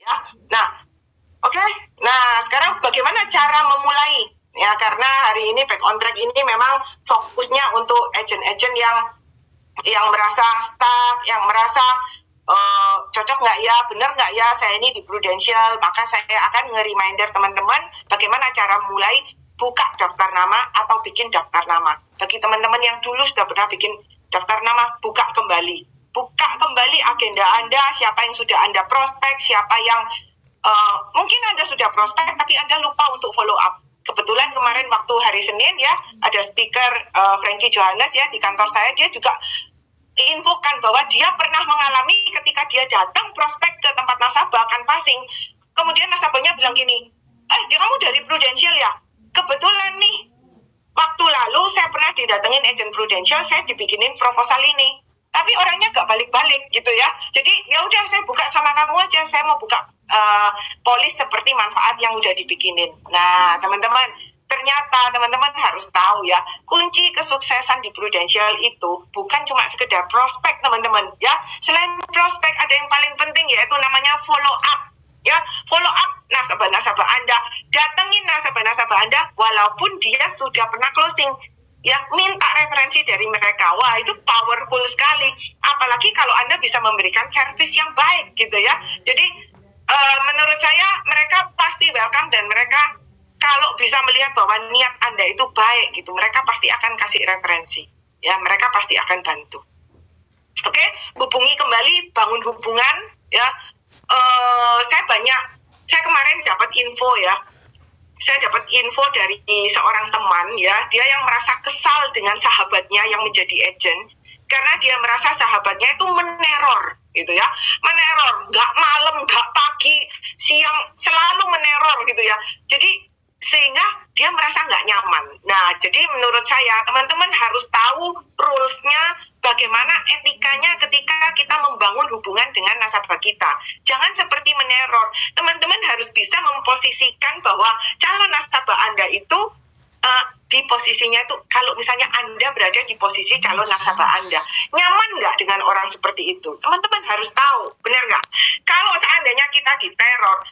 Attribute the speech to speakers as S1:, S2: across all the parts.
S1: ya. Nah, oke. Nah, sekarang bagaimana cara memulai? Ya, karena hari ini back on track ini memang fokusnya untuk agent-agent yang merasa stuck, yang merasa cocok nggak ya, benar nggak ya saya ini di Prudential. Maka saya akan nge-reminder teman-teman bagaimana cara mulai buka daftar nama atau bikin daftar nama. Bagi teman-teman yang dulu sudah pernah bikin daftar nama, buka kembali. Buka kembali agenda Anda, siapa yang sudah Anda prospek, siapa yang mungkin Anda sudah prospek tapi Anda lupa untuk follow up. Kebetulan kemarin waktu hari Senin ya, ada speaker Frankie Johannes ya di kantor saya, dia juga infokan bahwa dia pernah mengalami ketika dia datang prospek ke tempat nasabah canvassing. Kemudian nasabahnya bilang gini, kamu dari Prudential ya? Kebetulan nih, waktu lalu saya pernah didatengin agent Prudential, saya dibikinin proposal ini. Tapi orangnya gak balik-balik gitu ya. Jadi ya udah saya buka sama kamu aja, saya mau buka polis seperti manfaat yang udah dibikinin. Nah teman-teman, ternyata teman-teman harus tahu ya, kunci kesuksesan di Prudential itu bukan cuma sekedar prospek teman-teman ya. Selain prospek ada yang paling penting yaitu namanya follow up ya. Follow up nasabah-nasabah Anda, datengin nasabah-nasabah Anda walaupun dia sudah pernah closing ya, minta referensi dari mereka. Wah, itu powerful sekali, apalagi kalau Anda bisa memberikan servis yang baik gitu ya. Jadi menurut saya mereka pasti welcome, dan mereka kalau bisa melihat bahwa niat Anda itu baik gitu, mereka pasti akan kasih referensi ya, mereka pasti akan bantu. Oke, hubungi kembali, bangun hubungan ya. Saya kemarin dapat info ya, saya dapat info dari seorang teman ya, dia yang merasa kesal dengan sahabatnya yang menjadi agent karena dia merasa sahabatnya itu meneror gitu ya, meneror, nggak malam, nggak pagi, siang, selalu meneror gitu ya. Jadi sehingga dia merasa nggak nyaman. Nah, jadi menurut saya teman-teman harus tahu rules-nya, bagaimana etikanya ketika kita membangun hubungan dengan nasabah kita. Jangan seperti meneror. Teman-teman harus bisa memposisikan bahwa calon nasabah Anda itu di posisinya itu, kalau misalnya Anda berada di posisi calon nasabah Anda, nyaman nggak dengan orang seperti itu? Teman-teman harus tahu, benar nggak? Kalau seandainya kita diteror,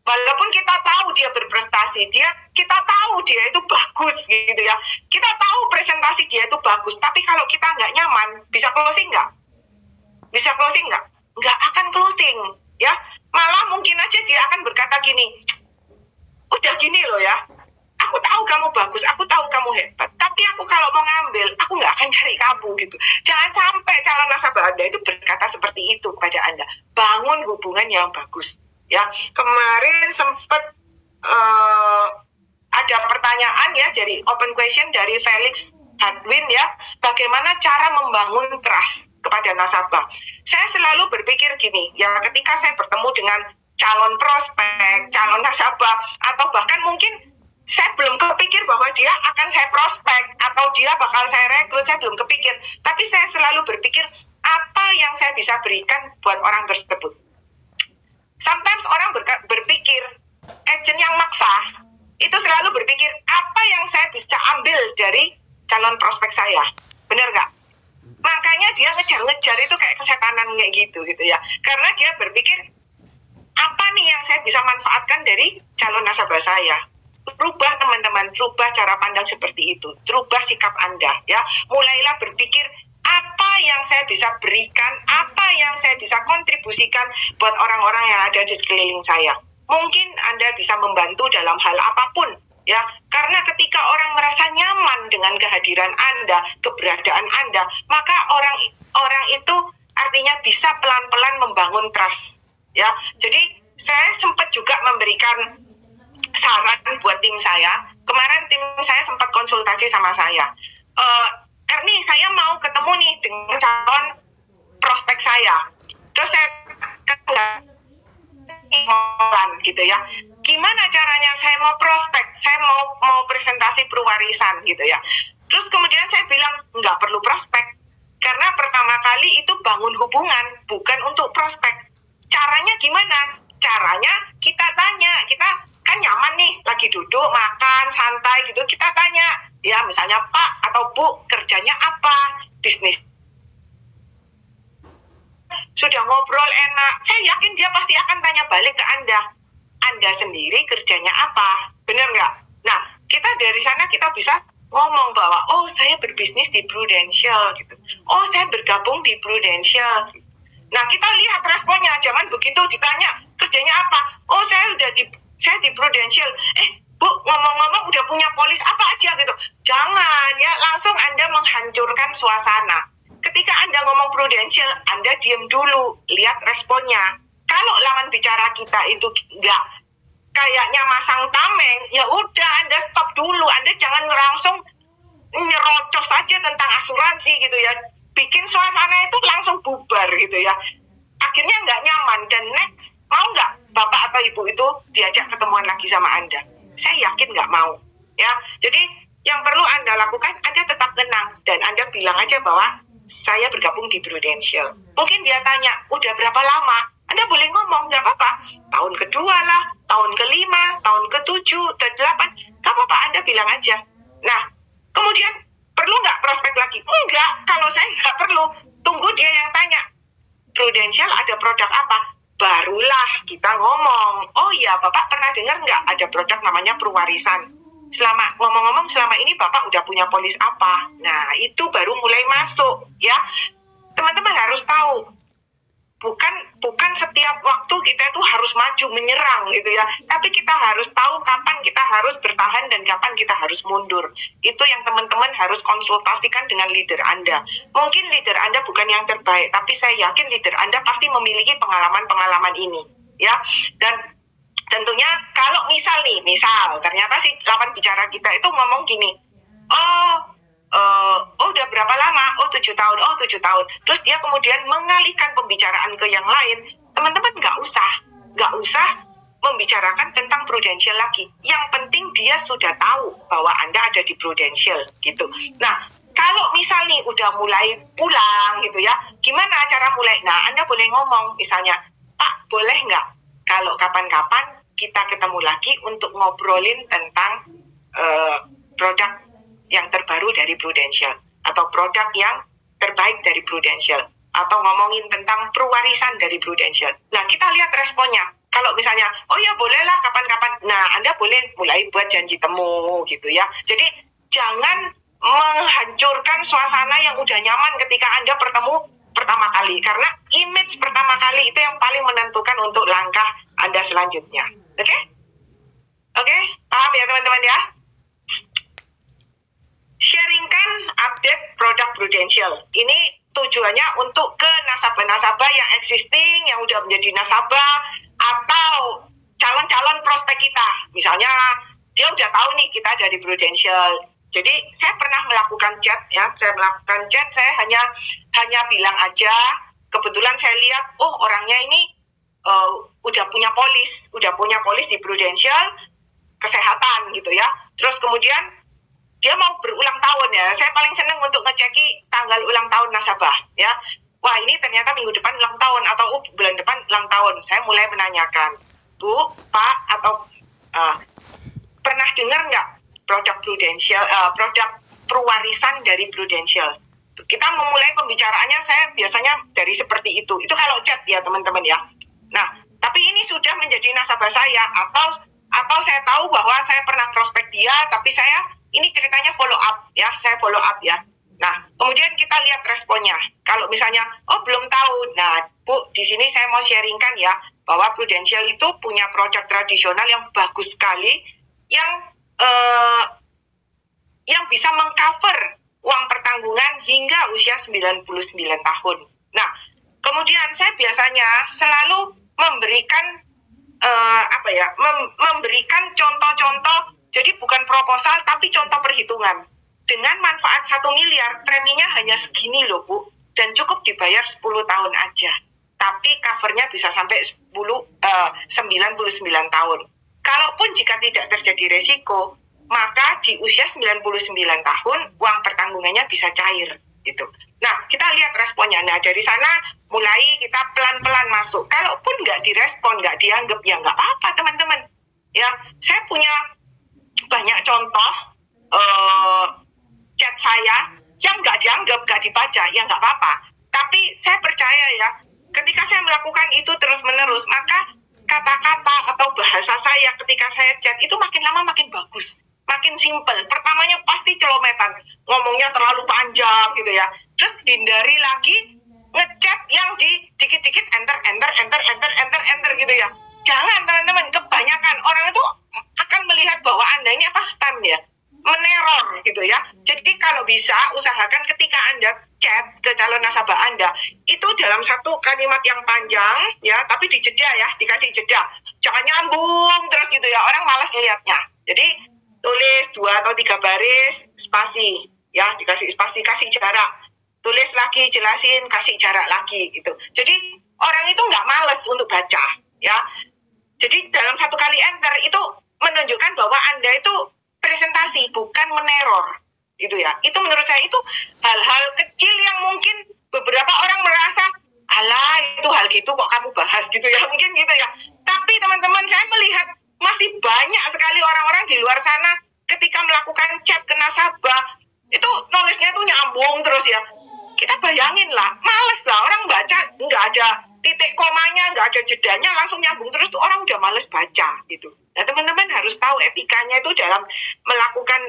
S1: walaupun kita tahu dia berprestasi, kita tahu dia itu bagus gitu ya, kita tahu presentasi dia itu bagus, tapi kalau kita nggak nyaman, bisa closing nggak? Bisa closing nggak? Nggak akan closing ya. Malah mungkin aja dia akan berkata gini, udah gini loh ya, aku tahu kamu bagus, aku tahu kamu hebat, tapi aku kalau mau ngambil, aku nggak akan cari kamu gitu. Jangan sampai calon nasabah Anda itu berkata seperti itu kepada Anda. Bangun hubungan yang bagus ya. Kemarin sempat ada pertanyaan ya, dari open question dari Felix Hadwin ya, bagaimana cara membangun trust kepada nasabah. Saya selalu berpikir gini ya, ketika saya bertemu dengan calon prospek, calon nasabah, atau bahkan mungkin saya belum kepikir bahwa dia akan saya prospek atau dia bakal saya rekrut, saya belum kepikir. Tapi saya selalu berpikir apa yang saya bisa berikan buat orang tersebut. Sometimes orang berpikir agent yang maksa, itu selalu berpikir apa yang saya bisa ambil dari calon prospek saya, benar nggak? Makanya dia ngejar-ngejar itu kayak kesetanan kayak gitu ya. Karena dia berpikir apa nih yang saya bisa manfaatkan dari calon nasabah saya. Rubah teman-teman, rubah cara pandang seperti itu, rubah sikap Anda ya. Mulailah berpikir apa yang saya bisa berikan, apa yang saya bisa kontribusikan buat orang-orang yang ada di sekeliling saya. Mungkin Anda bisa membantu dalam hal apapun ya, karena ketika orang merasa nyaman dengan kehadiran Anda, keberadaan Anda, maka orang itu artinya bisa pelan-pelan membangun trust ya. Jadi saya sempat juga memberikan saran buat tim saya. Kemarin tim saya sempat konsultasi sama saya. Erni, saya mau ketemu nih dengan calon prospek saya. Terus saya gitu ya. Gimana caranya saya mau prospek? Saya mau presentasi perwarisan gitu ya. Terus kemudian saya bilang nggak perlu prospek. Karena pertama kali itu bangun hubungan, bukan untuk prospek. Caranya gimana? Caranya kita tanya, kita kan nyaman nih, lagi duduk, makan, santai gitu, kita tanya, ya misalnya Pak atau Bu, kerjanya apa? Bisnis sudah ngobrol enak, saya yakin dia pasti akan tanya balik ke Anda. Anda sendiri kerjanya apa? Benar nggak? Nah, kita dari sana kita bisa ngomong bahwa, oh saya berbisnis di Prudential gitu. Oh saya bergabung di Prudential. Nah kita lihat responnya, jangan begitu ditanya kerjanya apa. Oh saya di Prudential. Bu ngomong-ngomong udah punya polis apa aja gitu. Jangan ya, langsung Anda menghancurkan suasana. Ketika Anda ngomong Prudential, Anda diam dulu, lihat responnya. Kalau lawan bicara kita itu nggak kayaknya masang tameng, ya udah Anda stop dulu. Anda jangan langsung nyerocos saja tentang asuransi gitu ya. Bikin suasana itu langsung bubar gitu ya. Akhirnya nggak nyaman. Dan next, mau nggak Bapak atau Ibu itu diajak ketemuan lagi sama Anda? Saya yakin nggak mau. Ya, jadi yang perlu Anda lakukan, Anda tetap tenang. Dan Anda bilang aja bahwa saya bergabung di Prudential. Mungkin dia tanya, udah berapa lama? Anda boleh ngomong, nggak apa-apa. Tahun kedua lah, tahun kelima, tahun ketujuh, ke-8. Nggak apa-apa, Anda bilang aja. Nah, kemudian perlu nggak prospek lagi? Enggak, kalau saya nggak perlu. Tunggu dia yang tanya. Prudential ada produk apa? Barulah kita ngomong. Oh iya, Bapak pernah dengar nggak ada produk namanya Pruwarisan? Ngomong-ngomong selama ini Bapak udah punya polis apa? Nah, itu baru mulai masuk ya. Teman-teman harus tahu. Bukan setiap waktu kita itu harus maju menyerang gitu ya. Tapi kita harus tahu kapan kita harus bertahan dan kapan kita harus mundur. Itu yang teman-teman harus konsultasikan dengan leader Anda. Mungkin leader Anda bukan yang terbaik, tapi saya yakin leader Anda pasti memiliki pengalaman-pengalaman ini ya. Dan tentunya kalau misal ternyata si lawan bicara kita itu ngomong gini, udah berapa lama? 7 tahun. 7 tahun. Terus dia kemudian mengalihkan pembicaraan ke yang lain. Teman-teman nggak usah membicarakan tentang Prudential lagi. Yang penting dia sudah tahu bahwa Anda ada di Prudential gitu. Nah, kalau misal nih udah mulai pulang gitu ya, gimana cara mulai? Nah, Anda boleh ngomong misalnya, Pak, boleh nggak kalau kapan-kapan kita ketemu lagi untuk ngobrolin tentang produk yang terbaru dari Prudential atau produk yang terbaik dari Prudential atau ngomongin tentang Pruwarisan dari Prudential. Nah, kita lihat responnya. Kalau misalnya, oh ya bolehlah kapan-kapan. Nah, Anda boleh mulai buat janji temu gitu ya. Jadi jangan menghancurkan suasana yang udah nyaman ketika Anda pertama kali. Karena image pertama kali itu yang paling menentukan untuk langkah Anda selanjutnya. Oke? Oke? Paham ya teman-teman ya? Sharingkan update produk Prudential. Ini tujuannya untuk ke nasabah-nasabah yang existing, yang udah menjadi nasabah, atau calon-calon prospek kita. Misalnya, dia udah tahu nih kita dari Prudential. Jadi, saya pernah melakukan chat, ya. Saya hanya bilang aja, kebetulan saya lihat, oh orangnya ini udah punya polis di Prudential, kesehatan gitu ya. Terus kemudian, dia mau berulang tahun ya. Saya paling senang untuk ngeceki tanggal ulang tahun nasabah ya. Wah, ini ternyata minggu depan ulang tahun atau bulan depan ulang tahun. Saya mulai menanyakan, Bu, Pak, atau pernah dengar nggak produk Prudential, produk Pruwarisan dari Prudential? Kita memulai pembicaraannya, saya biasanya dari seperti itu. Itu kalau chat ya teman-teman ya. Nah, tapi ini sudah menjadi nasabah saya atau saya tahu bahwa saya pernah prospek dia, tapi ini ceritanya follow up ya, saya follow up ya. Nah, kemudian kita lihat responnya. Kalau misalnya, oh belum tahu. Nah, Bu, di sini saya mau sharingkan ya, bahwa Prudential itu punya produk tradisional yang bagus sekali, yang bisa mengcover uang pertanggungan hingga usia 99 tahun. Nah, kemudian saya biasanya selalu memberikan memberikan contoh-contoh. Jadi bukan proposal, tapi contoh perhitungan. Dengan manfaat 1 miliar, preminya hanya segini loh, Bu. Dan cukup dibayar 10 tahun aja. Tapi covernya bisa sampai 99 tahun. Kalaupun jika tidak terjadi resiko, maka di usia 99 tahun, uang pertanggungannya bisa cair. Gitu. Nah, kita lihat responnya. Nah, dari sana mulai kita pelan-pelan masuk. Kalaupun nggak direspon, nggak dianggap, ya nggak apa-apa, teman-teman. Ya, saya punya banyak contoh chat saya yang nggak dianggap, nggak dibaca, ya nggak apa-apa. Tapi saya percaya ya, ketika saya melakukan itu terus-menerus, maka kata-kata atau bahasa saya ketika saya chat itu makin lama makin bagus, makin simpel. Pertamanya pasti celometan, ngomongnya terlalu panjang gitu ya. Terus hindari lagi ngechat yang di dikit-dikit enter gitu ya. Jangan teman-teman, kebanyakan orang itu akan melihat bahwa Anda ini apa, spam ya, meneror gitu ya. Jadi kalau bisa usahakan ketika Anda chat ke calon nasabah Anda itu dalam satu kalimat yang panjang ya, tapi dijeda ya, dikasih jeda. Jangan nyambung terus gitu ya, orang malas lihatnya. Jadi tulis 2 atau 3 baris, spasi ya, dikasih spasi, kasih jarak. Tulis lagi, jelasin, kasih jarak lagi gitu. Jadi orang itu nggak males untuk baca ya. Jadi dalam satu kali enter itu menunjukkan bahwa Anda itu presentasi, bukan meneror gitu ya. Itu menurut saya itu hal-hal kecil yang mungkin beberapa orang merasa, alah itu hal gitu kok kamu bahas gitu ya, mungkin gitu ya. Tapi teman-teman, saya melihat masih banyak sekali orang-orang di luar sana ketika melakukan chat ke nasabah itu nulisnya tuh nyambung terus ya. Kita bayangin lah, males lah orang baca, nggak ada titik komanya, nggak ada jedanya, langsung nyambung terus tuh orang udah males baca gitu. Nah teman-teman harus tahu etikanya itu dalam melakukan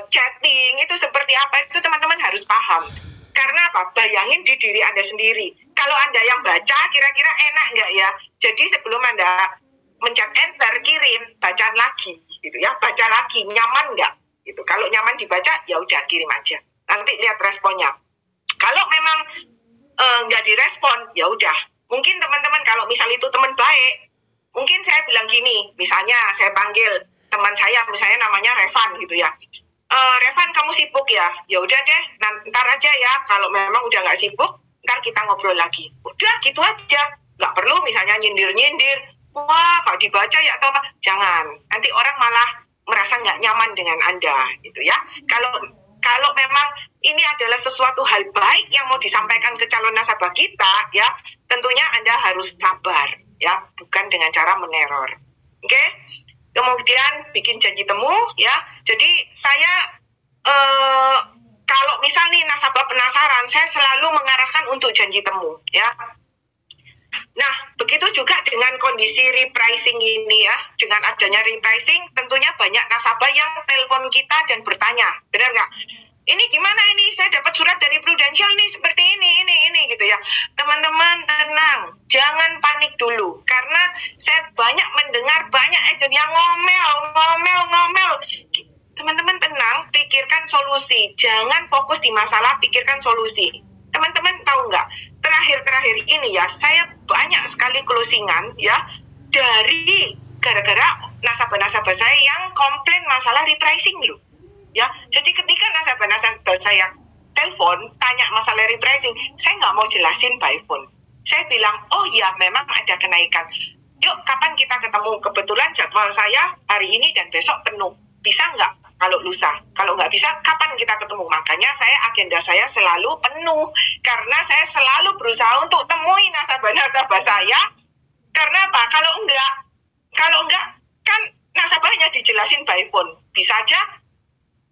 S1: chatting itu seperti apa, itu teman-teman harus paham. Karena apa? Bayangin di diri Anda sendiri. Kalau Anda yang baca, kira-kira enak nggak ya? Jadi sebelum Anda mencet enter, kirim, bacaan lagi gitu ya, baca lagi, nyaman nggak? Gitu. Kalau nyaman dibaca, ya udah kirim aja. Nanti lihat responnya. Kalau memang nggak direspon, ya udah. Mungkin teman-teman kalau misal itu teman baik, mungkin saya bilang gini, misalnya saya panggil teman saya, misalnya namanya Revan gitu ya. Revan, kamu sibuk ya? Ya udah deh, ntar aja ya. Kalau memang udah nggak sibuk, ntar kita ngobrol lagi. Udah gitu aja. Nggak perlu misalnya nyindir-nyindir. Wah, kalau dibaca ya atau apa? Jangan. Nanti orang malah merasa nggak nyaman dengan Anda gitu ya. Kalau memang ini adalah sesuatu hal baik yang mau disampaikan ke calon nasabah kita, ya tentunya Anda harus sabar, ya bukan dengan cara meneror. Oke? Kemudian bikin janji temu, ya. Jadi saya kalau misal nih nasabah penasaran, saya selalu mengarahkan untuk janji temu, ya. Nah, begitu juga dengan kondisi repricing ini ya. Dengan adanya repricing, tentunya banyak nasabah yang telepon kita dan bertanya, benar nggak? Ini gimana ini? Saya dapat surat dari Prudential nih seperti ini gitu ya. Teman-teman tenang, jangan panik dulu. Karena saya banyak mendengar banyak agent yang ngomel. Teman-teman tenang, pikirkan solusi. Jangan fokus di masalah, pikirkan solusi. Teman-teman tahu nggak? Terakhir-terakhir ini ya, saya banyak sekali closingan ya dari gara-gara nasabah-nasabah saya yang komplain masalah repricing loh. Ya, jadi ketika nasabah-nasabah saya telepon tanya masalah repricing, saya nggak mau jelasin by phone. Saya bilang, oh ya memang ada kenaikan. Yuk, kapan kita ketemu? Kebetulan jadwal saya hari ini dan besok penuh. Bisa nggak? Kalau lusa, kalau nggak bisa, kapan kita ketemu? Makanya agenda saya selalu penuh, karena saya selalu berusaha untuk temui nasabah-nasabah saya. Karena apa? Kalau enggak, kan nasabahnya dijelasin by phone. Bisa aja,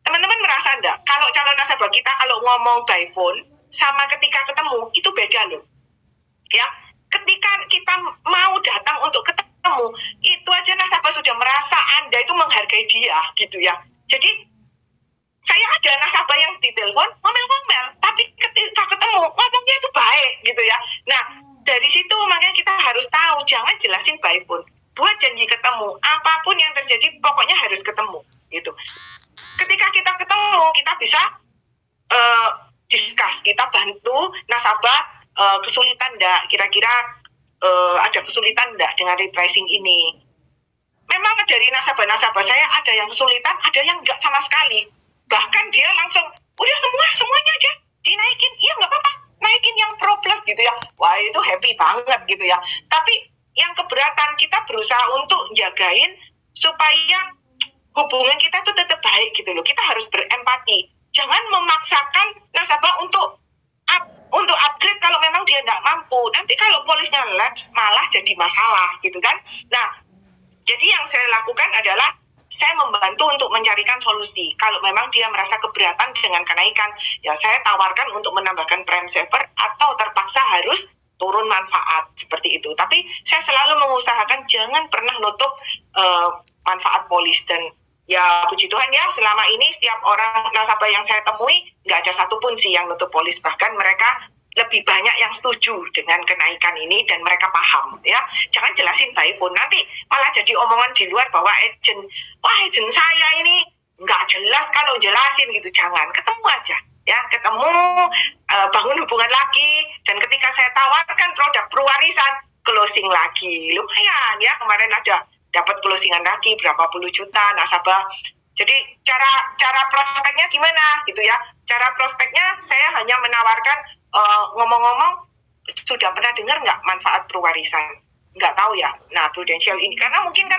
S1: teman-teman merasa enggak? Kalau calon nasabah kita kalau ngomong by phone, sama ketika ketemu, itu beda loh. Ya, ketika kita mau datang untuk ketemu, itu aja nasabah sudah merasa Anda itu menghargai dia, gitu ya. Jadi, saya ada nasabah yang ditelepon, ngomel-ngomel, tapi ketika ketemu, ngomongnya itu baik, gitu ya. Nah, dari situ makanya kita harus tahu, jangan jelasin by phone. Buat janji ketemu, apapun yang terjadi, pokoknya harus ketemu, gitu. Ketika kita ketemu, kita bisa discuss, kita bantu nasabah kesulitan enggak, kira-kira ada kesulitan enggak dengan repricing ini. Memang dari nasabah-nasabah saya ada yang kesulitan, ada yang enggak sama sekali. Bahkan dia langsung, udah semuanya aja dinaikin. Iya nggak apa-apa, naikin yang Pro Plus gitu ya. Wah itu happy banget gitu ya. Tapi yang keberatan, kita berusaha untuk jagain supaya hubungan kita tuh tetap baik gitu loh. Kita harus berempati. Jangan memaksakan nasabah untuk upgrade kalau memang dia nggak mampu. Nanti kalau polisnya lapse malah jadi masalah gitu kan. Nah, jadi yang saya lakukan adalah saya membantu untuk mencarikan solusi. Kalau memang dia merasa keberatan dengan kenaikan, ya saya tawarkan untuk menambahkan prime saver atau terpaksa harus turun manfaat seperti itu. Tapi saya selalu mengusahakan jangan pernah nutup manfaat polis. Dan ya puji Tuhan ya, selama ini setiap orang nasabah yang saya temui nggak ada satupun sih yang nutup polis. Bahkan mereka lebih banyak yang setuju dengan kenaikan ini dan mereka paham ya. Jangan jelasin by phone, nanti malah jadi omongan di luar bahwa agent saya ini nggak jelas kalau jelasin gitu. Jangan, ketemu aja ya, ketemu, bangun hubungan lagi. Dan ketika saya tawarkan produk perwarisan, closing lagi, lumayan ya, kemarin ada dapat closingan lagi berapa puluh juta nasabah. Jadi cara prospeknya gimana gitu ya. Cara prospeknya saya hanya menawarkan, ngomong-ngomong, sudah pernah dengar nggak manfaat perwarisan? Nggak tahu ya. Nah, Prudential ini, karena mungkin kan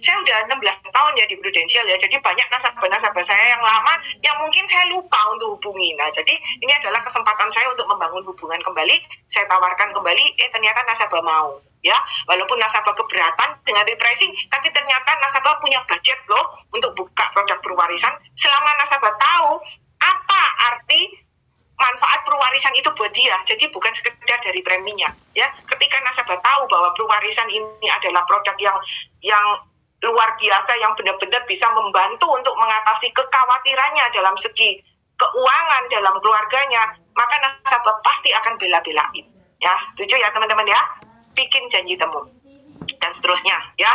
S1: saya udah 16 tahun ya di Prudential ya, jadi banyak nasabah-nasabah saya yang lama yang mungkin saya lupa untuk hubungi. Nah, jadi ini adalah kesempatan saya untuk membangun hubungan kembali. Saya tawarkan kembali, ternyata nasabah mau. Ya, walaupun nasabah keberatan dengan repricing, tapi ternyata nasabah punya budget loh untuk buka produk perwarisan. Selama nasabah tahu apa arti manfaat perwarisan itu buat dia, jadi bukan sekedar dari preminya ya. Ketika nasabah tahu bahwa perwarisan ini adalah produk yang luar biasa, yang benar-benar bisa membantu untuk mengatasi kekhawatirannya dalam segi keuangan dalam keluarganya, maka nasabah pasti akan bela-belain ya. Setuju ya teman-teman ya? Bikin janji temu dan seterusnya ya.